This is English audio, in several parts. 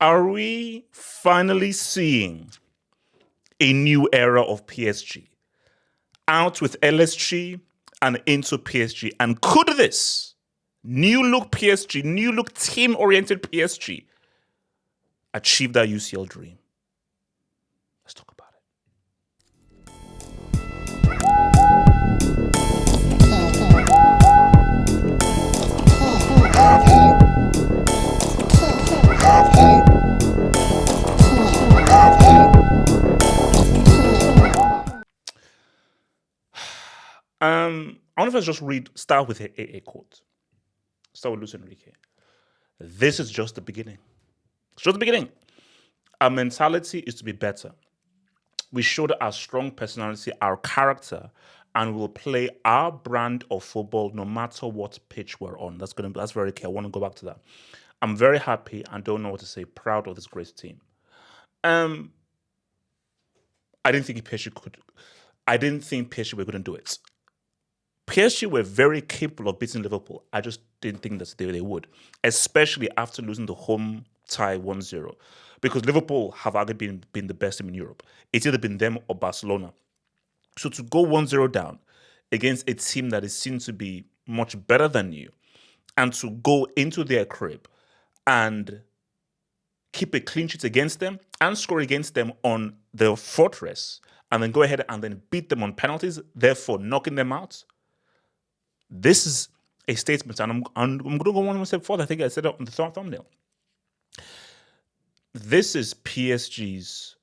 Are we finally seeing a new era of PSG? Out with LSG and into PSG. And could this new look PSG, new look team-oriented PSG achieve that UCL dream? Let's talk about I want to just start with a quote. Start with Luis Enrique. This is just the beginning. It's just the beginning. Our mentality is to be better. We showed our strong personality, our character, and we'll play our brand of football no matter what pitch we're on. That's very clear. I want to go back to that. I'm very happy and don't know what to say. Proud of this great team. I didn't think PSG could. I didn't think PSG were going to do it. PSG were very capable of beating Liverpool. I just didn't think that they would, especially after losing the home tie 1-0. Because Liverpool have arguably been the best team in Europe. It's either been them or Barcelona. So to go 1-0 down against a team that is seen to be much better than you, and to go into their crib and keep a clean sheet against them and score against them on their fortress, and then go ahead and then beat them on penalties, therefore knocking them out. This is a statement, and I'm going to go one step further. I think I said it on the thumbnail. This is PSG's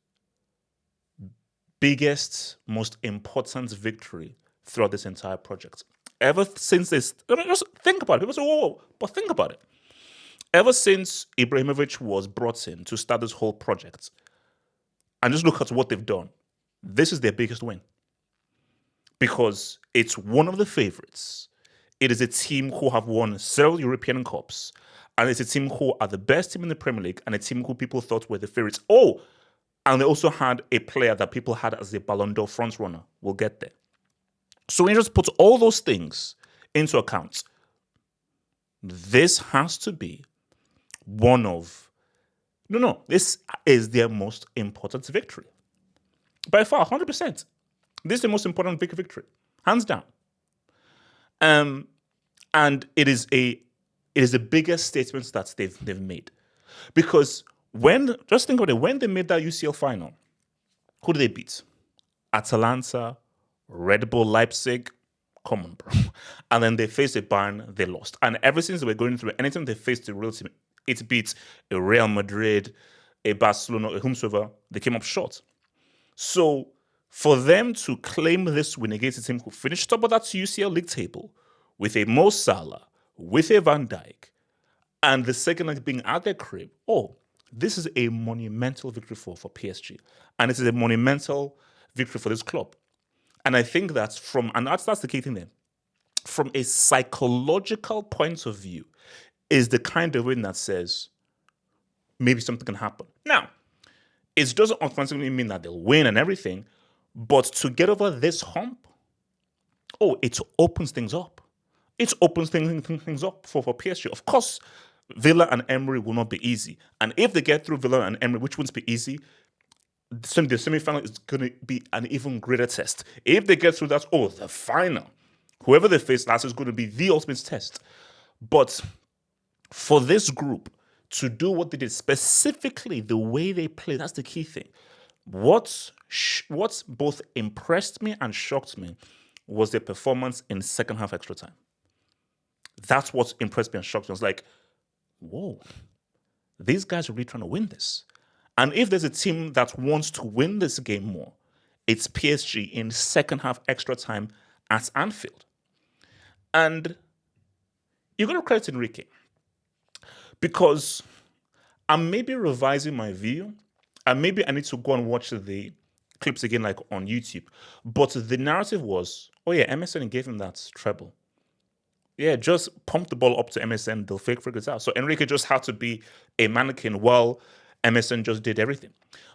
biggest, most important victory throughout this entire project. Ever since this, just think about it. People say, whoa, but think about it. Ever since Ibrahimovic was brought in to start this whole project, and just look at what they've done, this is their biggest win. Because it's one of the favorites. It is a team who have won several European Cups, and it's a team who are the best team in the Premier League, and a team who people thought were the favorites. Oh, and they also had a player that people had as a Ballon d'Or frontrunner. We'll get there. So when you just put all those things into account, this has to be one of... this is their most important victory. By far, 100%. This is the most important victory, hands down. And it is the biggest statement that they've made, because just think about it, when they made that UCL final, who did they beat? Atalanta, Red Bull Leipzig. Come on, bro. And then they faced a Bayern, they lost. And ever since they were going through, anytime they faced a real team, it beats a Real Madrid, a Barcelona, a whomsoever, they came up short. So for them to claim this win against a team who finished top of that UCL league table with a Mo Salah, with a Van Dijk, and the second leg being at their crib, this is a monumental victory for PSG. And it is a monumental victory for this club. And I think that's that's the key thing there. From a psychological point of view, is the kind of win that says maybe something can happen. Now, it doesn't automatically mean that they'll win and everything, but to get over this hump, it opens things up. It opens things up for PSG. Of course, Villa and Emery will not be easy. And if they get through Villa and Emery, which won't be easy, the semi-final is going to be an even greater test. If they get through that, the final, whoever they face last is going to be the ultimate test. But for this group to do what they did, specifically the way they play, that's the key thing. What's both impressed me and shocked me was their performance in second half extra time. That's what impressed me and shocked me. I was like, whoa, these guys are really trying to win this. And if there's a team that wants to win this game more, it's PSG in second half extra time at Anfield. And you're going to credit Enrique, because I'm maybe revising my view, and maybe I need to go and watch the clips again, like on YouTube. But the narrative was, MSN gave him that treble. Yeah, just pump the ball up to MSN, they'll figure it out. So Enrique just had to be a mannequin while MSN just did everything.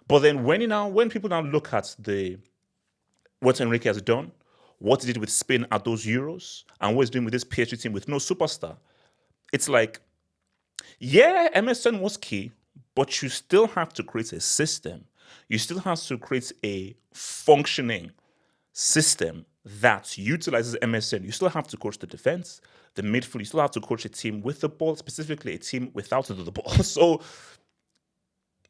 But then when people now look at what Enrique has done, what he did with Spain at those Euros, and what he's doing with this PSG team with no superstar, it's like, MSN was key, But you still have to create a system. You still have to create a functioning system that utilizes MSN. You still have to coach the defense, the midfield. You still have to coach a team with the ball, specifically a team without the ball. So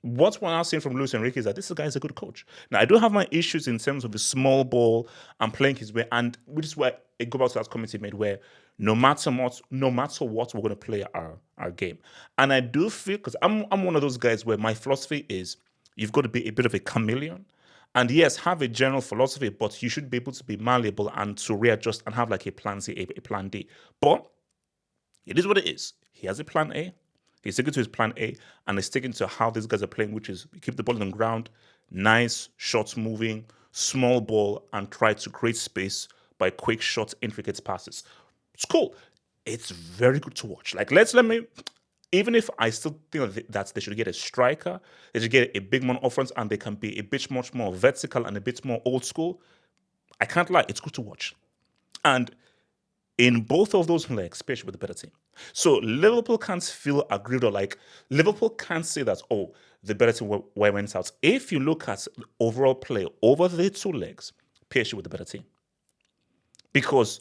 what we're now seeing from Luis Enrique is that this guy is a good coach. Now, I do have my issues in terms of the small ball and playing his way, and which is where I go back to that comment he made, where no matter what, we're going to play our game. And I do feel, because I'm one of those guys where my philosophy is you've got to be a bit of a chameleon. And yes, have a general philosophy, but you should be able to be malleable and to readjust and have like a plan C, a plan D. But it is what it is. He has a plan A. He's sticking to his plan A, and he's sticking to how these guys are playing, which is keep the ball on the ground, nice shots moving, small ball, and try to create space by quick shots, intricate passes. It's cool. It's very good to watch. Like, let me, even if I still think that they should get a striker, they should get a big man offense, and they can be a bit much more vertical and a bit more old school, I can't lie, it's good to watch. And in both of those legs, especially with the better team. So Liverpool can't feel aggrieved, or like Liverpool can't say that, oh, the better team went out. If you look at the overall play over the two legs, PSG with the better team. Because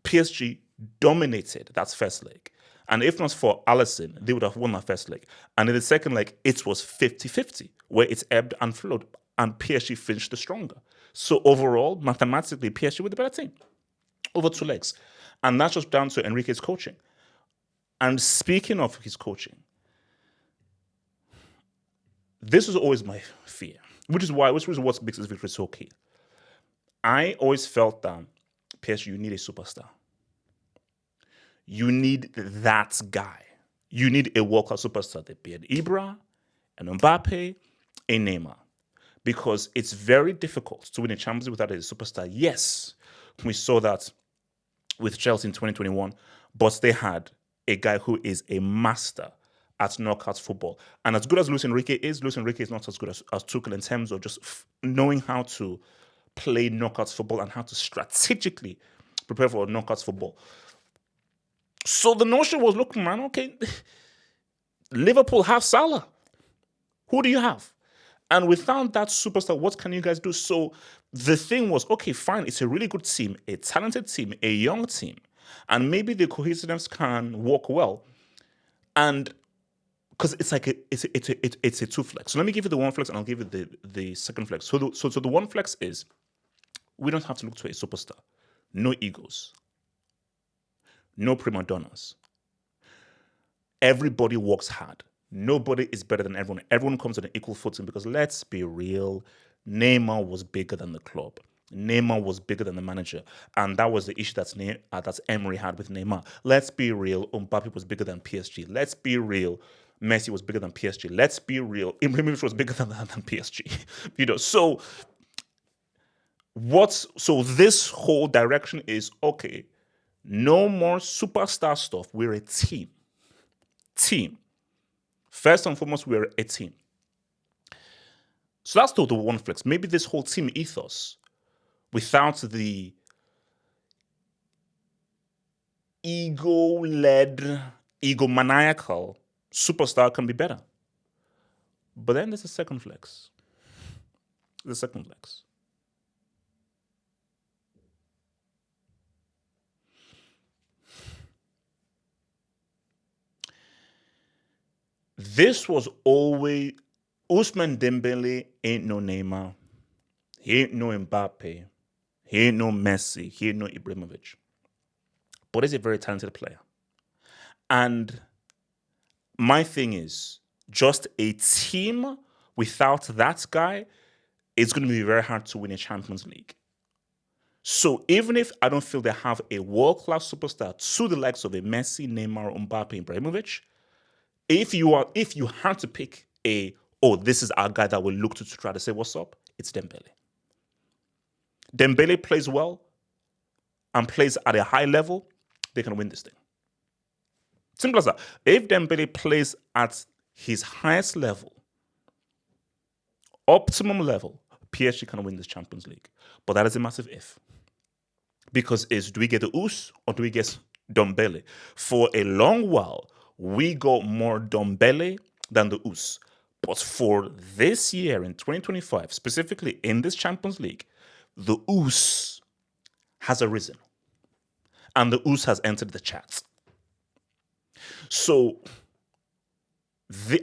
PSG dominated that first leg. And if not for Alisson, they would have won that first leg. And in the second leg, it was 50-50, where it ebbed and flowed. And PSG finished the stronger. So overall, mathematically, PSG with the better team over two legs. And that's just down to Enrique's coaching. And speaking of his coaching, this was always my fear, which is what makes this victory so key. I always felt that PSG, you need a superstar. You need that guy. You need a world-class superstar. There be an Ibra, an Mbappe, a Neymar. Because it's very difficult to win a Champions League without a superstar. Yes, we saw that with Chelsea in 2021, but they had a guy who is a master at knockout football. And as good as Luis Enrique is not as good as Tuchel in terms of just knowing how to play knockouts football and how to strategically prepare for knockouts football. So the notion was, look, man, okay, Liverpool have Salah. Who do you have? And without that superstar, what can you guys do? So the thing was, okay, fine, it's a really good team, a talented team, a young team, and maybe the cohesiveness can work well. And because it's like it's a two flex. So let me give you the one flex, and I'll give you the second flex. So the one flex is we don't have to look to a superstar, no egos, no prima donnas. Everybody works hard. Nobody is better than everyone. Everyone comes on an equal footing because let's be real, Neymar was bigger than the club. Neymar was bigger than the manager. And that was the issue that Emery had with Neymar. Let's be real, Mbappe was bigger than PSG. Let's be real, Messi was bigger than PSG. Let's be real, Ibrahimovic was bigger than PSG. So this whole direction is, okay, no more superstar stuff. We're a team. First and foremost, we're a team. So that's the one flex. Maybe this whole team ethos, without the ego-led, egomaniacal superstar, can be better. But then there's a second flex. This was always, Ousmane Dembele ain't no Neymar. He ain't no Mbappe. He ain't no Messi. He ain't no Ibrahimovic. But he's a very talented player. And my thing is, just a team without that guy, it's going to be very hard to win a Champions League. So even if I don't feel they have a world-class superstar to the likes of a Messi, Neymar, Mbappe, Ibrahimovic, if you had to pick this is our guy that we'll look to try to say what's up, it's Dembele. Dembele plays well and plays at a high level, they can win this thing. Simple as that. If Dembele plays at his highest level, optimum level, PSG can win this Champions League. But that is a massive if. Because do we get the Ous or do we get Dembele? For a long while, we got more Dembele than the US. But for this year in 2025, specifically in this Champions League, the US has arisen. And the US has entered the chat. So,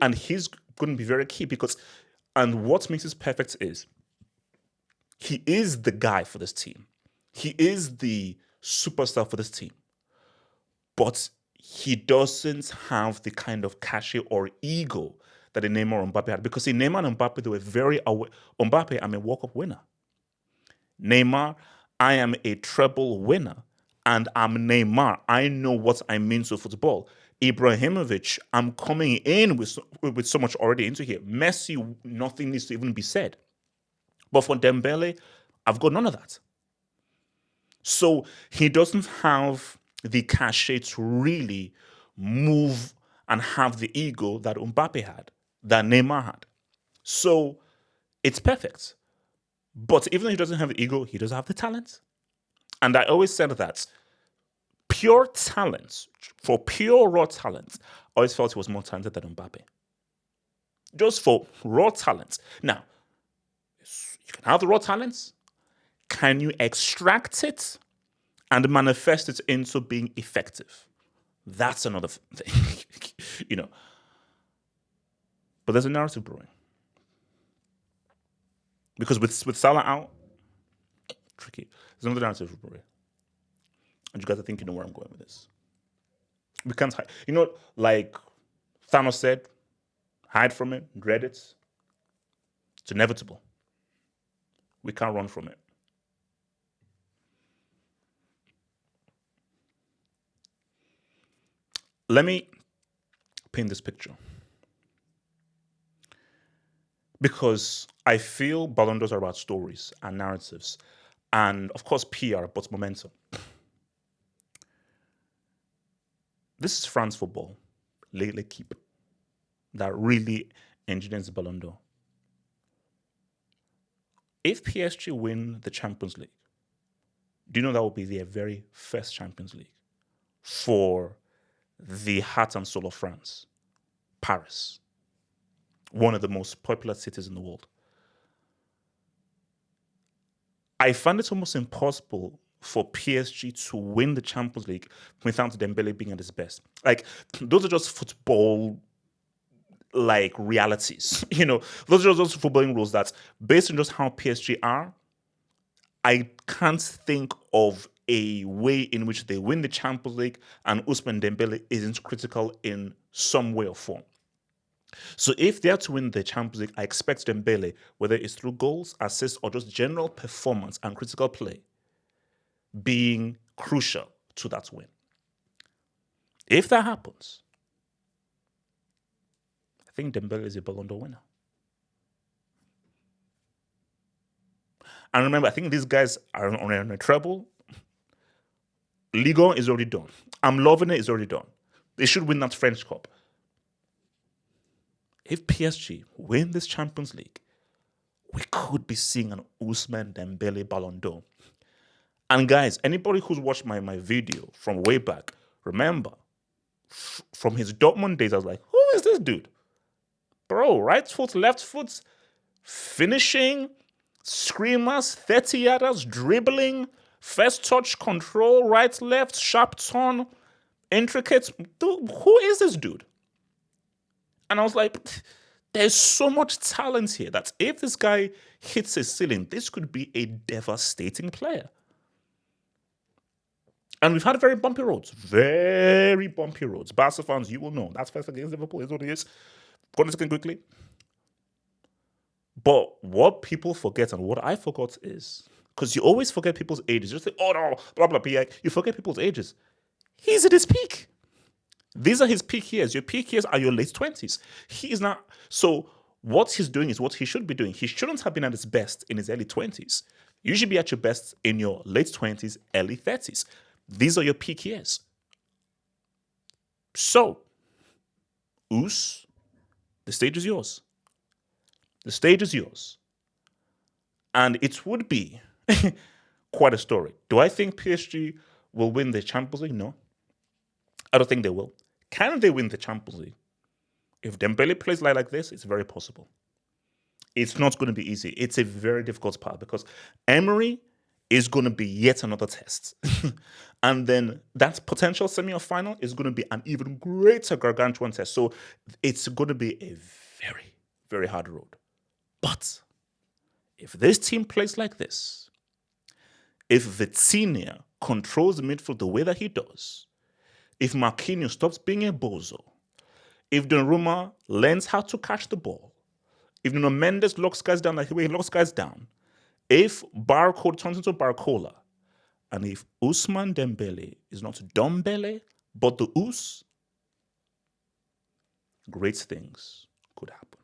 and he's going to be very key because, and what makes this perfect is, he is the guy for this team. He is the superstar for this team. But he doesn't have the kind of cachet or ego that Neymar and Mbappe had. Because in Neymar and Mbappe, they were very aware. Mbappe, I'm a World Cup winner. Neymar, I am a treble winner. And I'm Neymar. I know what I mean to football. Ibrahimovic, I'm coming in with so much already into here. Messi, nothing needs to even be said. But for Dembele, I've got none of that. So he doesn't have the cachet to really move and have the ego that Mbappe had, that Neymar had. So it's perfect. But even though he doesn't have the ego, he does have the talent. And I always said that pure talent, for pure raw talent, I always felt he was more talented than Mbappe. Just for raw talent. Now, you can have the raw talents. Can you extract it and manifest it into being effective? That's another thing, But there's a narrative brewing. Because with Salah out, tricky. There's another narrative brewing. And you guys are thinking, where I'm going with this. We can't hide. Like Thanos said, hide from it, dread it. It's inevitable. We can't run from it. Let me paint this picture. Because I feel Ballon d'Ors are about stories and narratives. And of course, PR, but momentum. This is France football, L'Équipe, that really engineers the Ballon d'Or. If PSG win the Champions League, do you know that will be their very first Champions League for the heart and soul of France, Paris, one of the most popular cities in the world? I find it almost impossible for PSG to win the Champions League without Dembele being at his best. Like, those are just football realities. Those are just footballing rules that, based on just how PSG are, I can't think of a way in which they win the Champions League and Ousmane Dembele isn't critical in some way or form. So if they are to win the Champions League, I expect Dembele, whether it's through goals, assists, or just general performance and critical play, being crucial to that win. If that happens, I think Dembele is a Ballon d'Or winner. And remember, I think these guys are on a treble. Liga is already done. I'm loving it, it's already done. They should win that French Cup. If PSG win this Champions League, we could be seeing an Ousmane Dembele Ballon d'Or. And guys, anybody who's watched my video from way back, remember, from his Dortmund days, I was like, who is this dude? Bro, right foot, left foot, finishing, screamers, 30-yarders, dribbling, first touch, control, right, left, sharp turn, intricate. Dude, who is this dude? And I was like, there's so much talent here that if this guy hits his ceiling, this could be a devastating player. And we've had very bumpy roads. Very bumpy roads. Barca fans, you will know. That's first against Liverpool, is what it is. Go on a second quickly. But what people forget and what I forgot is, because you always forget people's ages. You just say, oh no, blah, blah, blah. You forget people's ages. He's at his peak. These are his peak years. Your peak years are your late 20s. He is not. So what he's doing is what he should be doing. He shouldn't have been at his best in his early 20s. You should be at your best in your late 20s, early 30s. These are your peak years. So, Oos, the stage is yours. The stage is yours. And it would be quite a story. Do I think PSG will win the Champions League? No. I don't think they will. Can they win the Champions League? If Dembele plays like this, it's very possible. It's not going to be easy. It's a very difficult path because Emery is going to be yet another test. And then that potential semi-final is going to be an even greater gargantuan test. So it's going to be a very, very hard road. But if this team plays like this, if Vitinha controls the midfield the way that he does, if Marquinhos stops being a bozo, if Donnarumma learns how to catch the ball, if Nuno Mendes locks guys down like the way he locks guys down, if Barcola turns into Barcola, and if Ousmane Dembele is not Dombele, but the Ous, great things could happen.